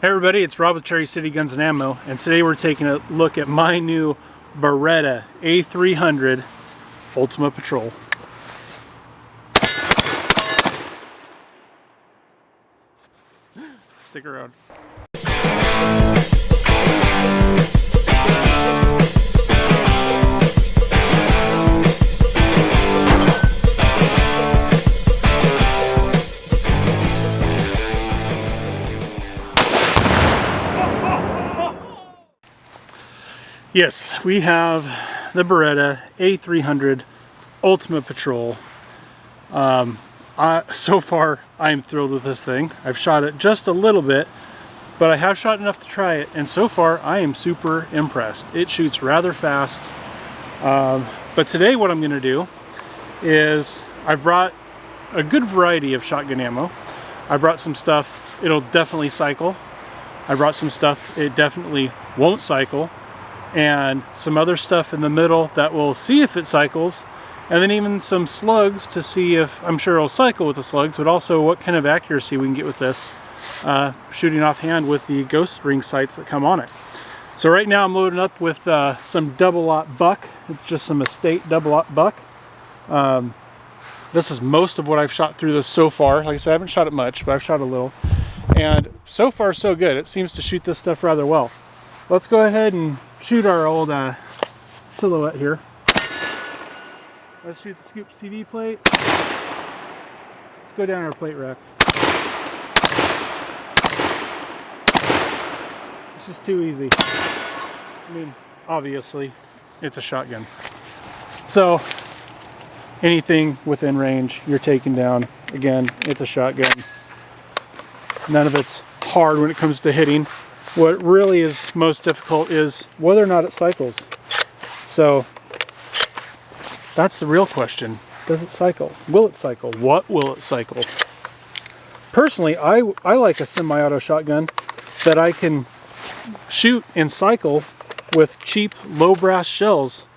Hey everybody, it's Rob with Cherry City Guns and Ammo, and today we're taking a look at my new Beretta A300 Ultima Patrol. Stick around. Yes, we have the Beretta A300 Ultima Patrol. So far, I'm thrilled with this thing. I've shot it just a little bit, but I have shot enough to try it, and so far, I am super impressed. It shoots rather fast. But today, what I'm going to do is I've brought a good variety of shotgun ammo. I brought some stuff it'll definitely cycle. I brought some stuff it definitely won't cycle. And some other stuff in the middle that we'll see if it cycles, and then even some slugs to see if, I'm sure it'll cycle with the slugs, but also what kind of accuracy we can get with this shooting offhand with the ghost ring sights that come on it. So right now I'm loading up with some double-aught buck. It's just some estate double-aught buck. This is most of what I've shot through this so far. Like I said, I haven't shot it much, but I've shot a little. And so far so good. It seems to shoot this stuff rather well. Let's go ahead and shoot our old silhouette here. Let's shoot the scoop CD plate. Let's go down our plate rack. It's just too easy. I mean, obviously, it's a shotgun. So, anything within range, you're taking down. Again, it's a shotgun. None of it's hard when it comes to hitting. What really is most difficult is whether or not it cycles. So that's the real question. Does it cycle? Will it cycle? What will it cycle? Personally, I like a semi-auto shotgun that I can shoot and cycle with cheap low brass shells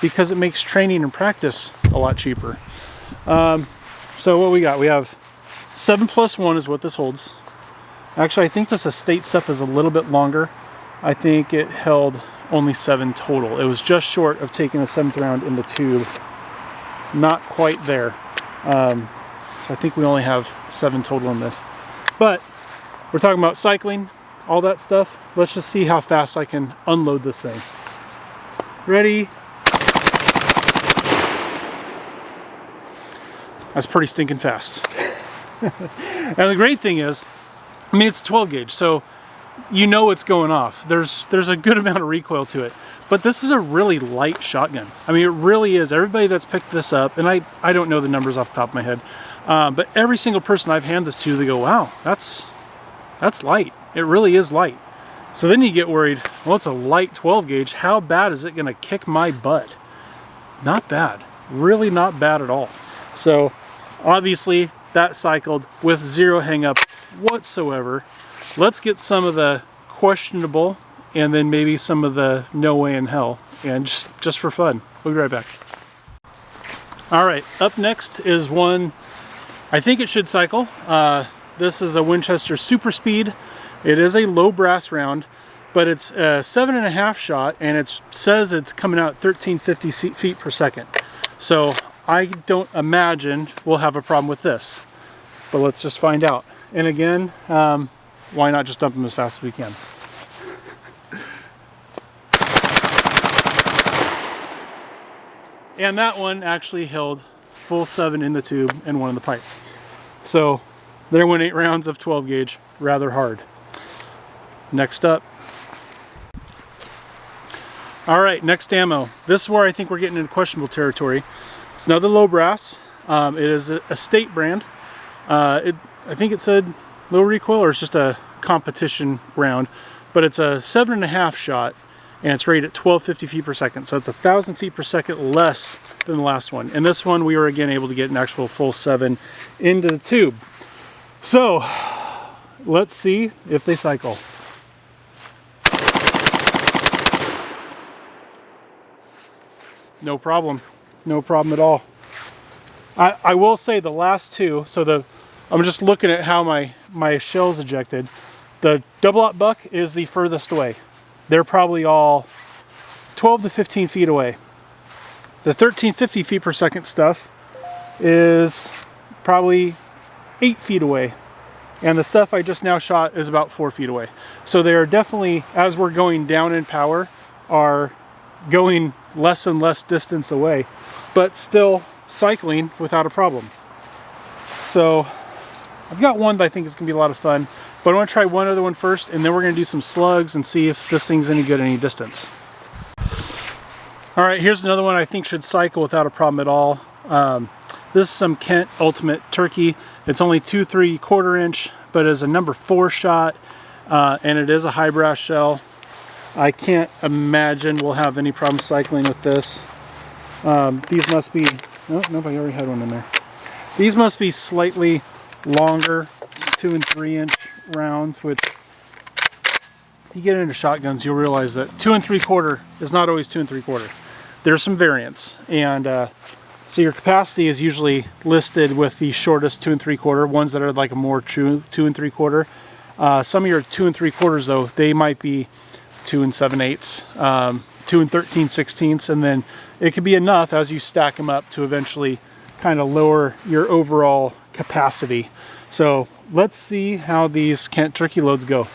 because it makes training and practice a lot cheaper. So what we got? We have 7+1 is what this holds. Actually, I think this estate stuff is a little bit longer. I think it held only 7 total. It was just short of taking the 7th round in the tube. Not quite there. So I think we only have 7 total in this. But we're talking about cycling, all that stuff. Let's just see how fast I can unload this thing. Ready? That's pretty stinking fast. And the great thing is, I mean, it's 12 gauge, so you know it's going off. There's a good amount of recoil to it. But this is a really light shotgun. I mean, it really is. Everybody that's picked this up, and I don't know the numbers off the top of my head, but every single person I've handed this to, they go, wow, that's light. It really is light. So then you get worried, well, it's a light 12 gauge. How bad is it going to kick my butt? Not bad. Really not bad at all. So obviously that cycled with zero hang up whatsoever. Let's get some of the questionable and then maybe some of the no way in hell, and just for fun. We'll be right back. All right, up next is one I think it should cycle. This is a Winchester Super Speed. It is a low brass round, but it's a 7.5 shot, and it says it's coming out 1350 feet per second. So I don't imagine we'll have a problem with this, but let's just find out. And again, why not just dump them as fast as we can? And that one actually held full 7 in the tube and 1 in the pipe. So there went 8 rounds of 12 gauge, rather hard. Next up. All right, next ammo. This is where I think we're getting into questionable territory. It's another low brass. It is a state brand. I think it said low recoil, or it's just a competition round, but it's a 7.5 shot, and it's rated at 1250 feet per second. So it's 1,000 feet per second less than the last one. And this one, we were again able to get an actual full 7 into the tube. So let's see if they cycle. No problem. No problem at all. I will say the last two, so I'm just looking at how my shells ejected. The double-aught buck is the furthest away. They're probably all 12 to 15 feet away. The 1350 feet per second stuff is probably 8 feet away. And the stuff I just now shot is about 4 feet away. So they are definitely, as we're going down in power, are going less and less distance away, but still cycling without a problem. So I've got one that I think is going to be a lot of fun, but I want to try one other one first, and then we're going to do some slugs and see if this thing's any good at any distance. All right, here's another one I think should cycle without a problem at all. This is some Kent Ultimate Turkey. It's only 2 3/4 inch, but it's a number 4 shot, and it is a high brass shell. I can't imagine we'll have any problem cycling with this. These must be, oh, nobody already had one in there. These must be slightly longer 2 and 3 inch rounds, which if you get into shotguns, you'll realize that 2 3/4 is not always 2 3/4. There's some variance, and so your capacity is usually listed with the shortest 2 3/4, ones that are like a more true 2 3/4. Some of your 2 3/4 though, they might be 2 7/8, 2 13/16, and then it could be enough as you stack them up to eventually kind of lower your overall capacity. So let's see how these Kent turkey loads go.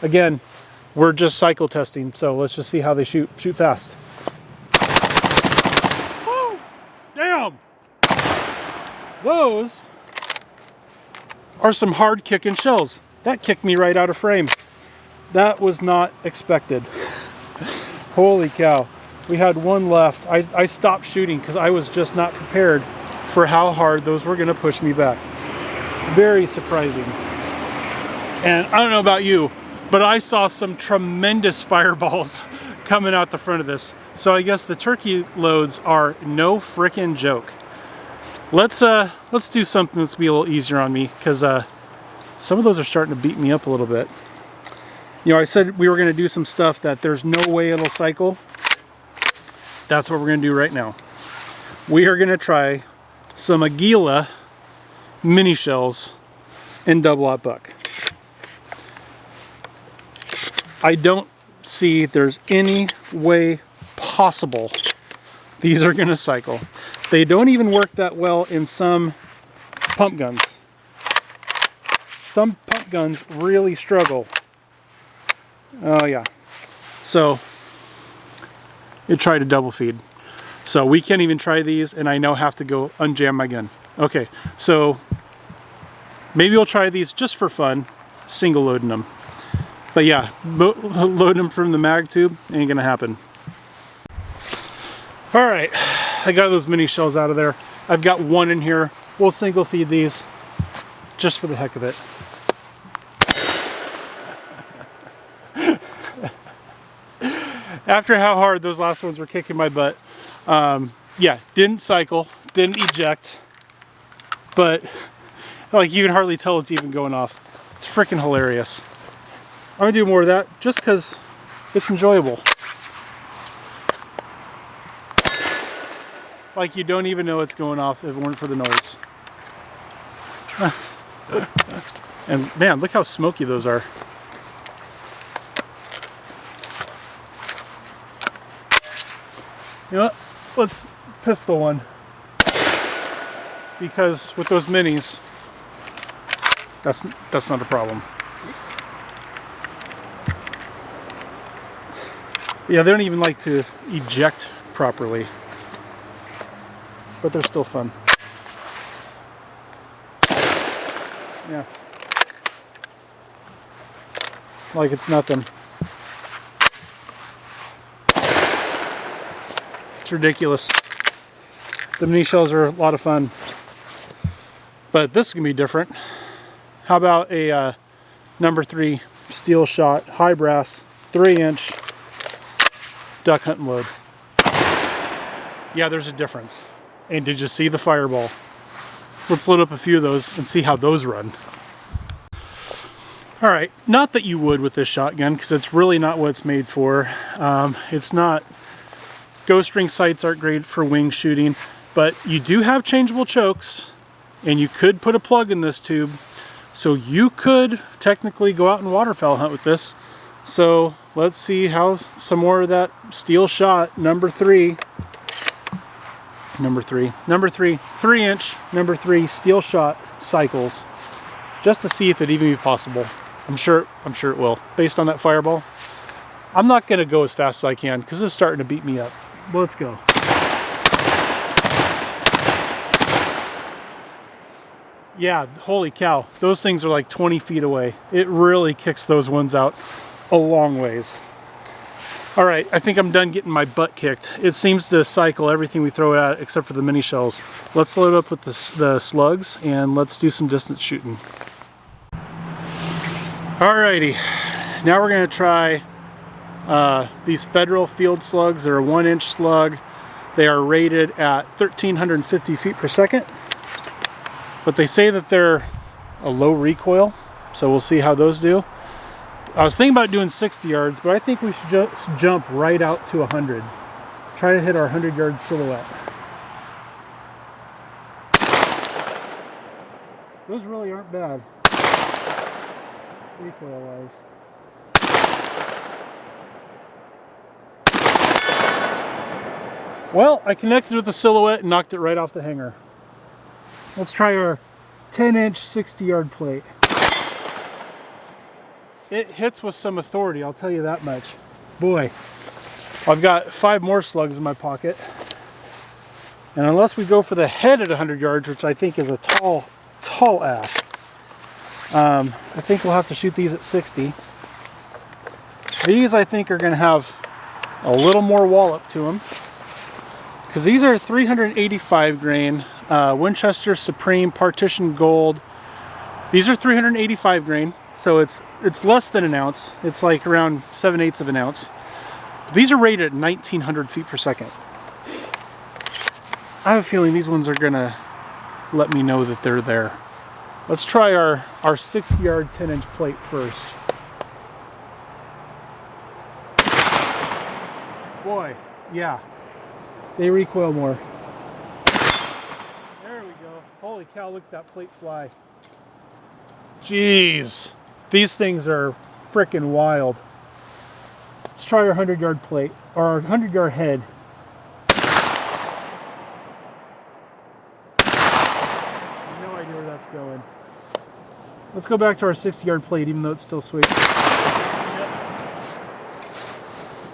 Again, we're just cycle testing, so let's just see how they shoot fast. Woo! Damn! Those are some hard kicking shells. That kicked me right out of frame. That was not expected. Holy cow. We had one left. I stopped shooting because I was just not prepared for how hard those were going to push me back. Very surprising. And I don't know about you, but I saw some tremendous fireballs coming out the front of this. So I guess the turkey loads are no frickin' joke. Let's do something that's be a little easier on me, because some of those are starting to beat me up a little bit. You know, I said we were going to do some stuff that there's no way it'll cycle. That's what we're going to do right now. We are going to try some Aguila mini shells in double-aught buck. I don't see there's any way possible these are going to cycle. They don't even work that well in some pump guns. Some pump guns really struggle. Oh yeah. So it tried to double feed. So we can't even try these, and I now have to go unjam my gun. Okay, so maybe we'll try these just for fun, single loading them. But yeah, loading them from the mag tube ain't gonna happen. All right, I got those mini shells out of there. I've got one in here. We'll single feed these just for the heck of it. After how hard those last ones were kicking my butt, yeah, didn't cycle, didn't eject, but like you can hardly tell it's even going off. It's freaking hilarious. I'm gonna do more of that just because it's enjoyable. Like you don't even know it's going off if it weren't for the noise. And man, look how smoky those are. You know what? Let's pistol one. Because with those minis, that's not a problem. Yeah, they don't even like to eject properly. But they're still fun. Yeah. Like it's nothing. It's ridiculous. The mini shells are a lot of fun. But this is going to be different. How about a number 3 steel shot, high brass, 3-inch duck hunting load? Yeah, there's a difference. And did you see the fireball? Let's load up a few of those and see how those run. All right, not that you would with this shotgun, because it's really not what it's made for. It's not, ghost ring sights aren't great for wing shooting, but you do have changeable chokes, and you could put a plug in this tube. So you could technically go out and waterfowl hunt with this. So let's see how some more of that steel shot number 3 3-inch number 3 steel shot cycles, just to see if it even be possible. I'm sure it will, based on that fireball. I'm not gonna go as fast as I can because it's starting to beat me up. Let's go. Yeah, holy cow. Those things are like 20 feet away. It really kicks those ones out a long ways. All right, I think I'm done getting my butt kicked. It seems to cycle everything we throw at except for the mini shells. Let's load up with the slugs and let's do some distance shooting. Alrighty, now we're gonna try these Federal field slugs. They're a 1-inch slug. They are rated at 1,350 feet per second. But they say that they're a low recoil, so we'll see how those do. I was thinking about doing 60 yards, but I think we should just jump right out to 100. Try to hit our 100-yard silhouette. Those really aren't bad, recoil-wise. Well, I connected with the silhouette and knocked it right off the hanger. Let's try our 10-inch 60-yard plate. It hits with some authority, I'll tell you that much. Boy, I've got 5 more slugs in my pocket. And unless we go for the head at 100 yards, which I think is a tall ask, I think we'll have to shoot these at 60. These, I think, are going to have a little more wallop to them, because these are 385 grain Winchester Supreme Partition Gold. These are 385 grain, so it's less than an ounce. It's like around 7/8 of an ounce. These are rated at 1,900 feet per second. I have a feeling these ones are gonna let me know that they're there. Let's try our 60-yard 10-inch plate first. Boy, yeah, they recoil more. There we go. Holy cow, look at that plate fly. Jeez, these things are frickin' wild. Let's try our 100-yard plate, or our 100-yard head. No idea where that's going. Let's go back to our 60-yard plate, even though it's still sweet. Yep.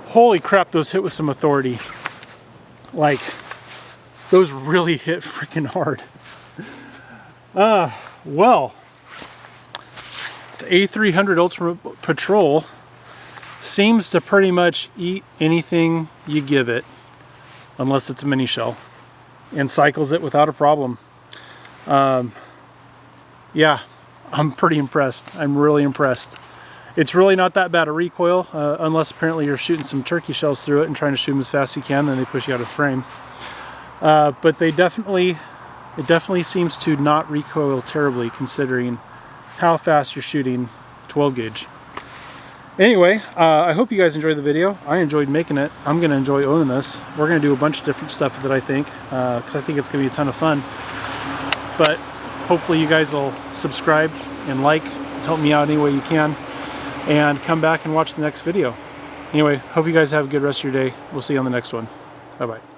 Holy crap, those hit with some authority. Like, those really hit freaking hard. Well, the A300 Ultima Patrol seems to pretty much eat anything you give it, unless it's a mini shell, and cycles it without a problem. Yeah, I'm pretty impressed. I'm really impressed. It's really not that bad a recoil, unless apparently you're shooting some turkey shells through it and trying to shoot them as fast as you can, then they push you out of frame. But it definitely seems to not recoil terribly, considering how fast you're shooting 12 gauge. Anyway, I hope you guys enjoyed the video. I enjoyed making it. I'm going to enjoy owning this. We're going to do a bunch of different stuff with it, I think, because I think it's going to be a ton of fun. But hopefully you guys will subscribe and like, help me out any way you can, and come back and watch the next video. Anyway, hope you guys have a good rest of your day. We'll see you on the next one. Bye-bye.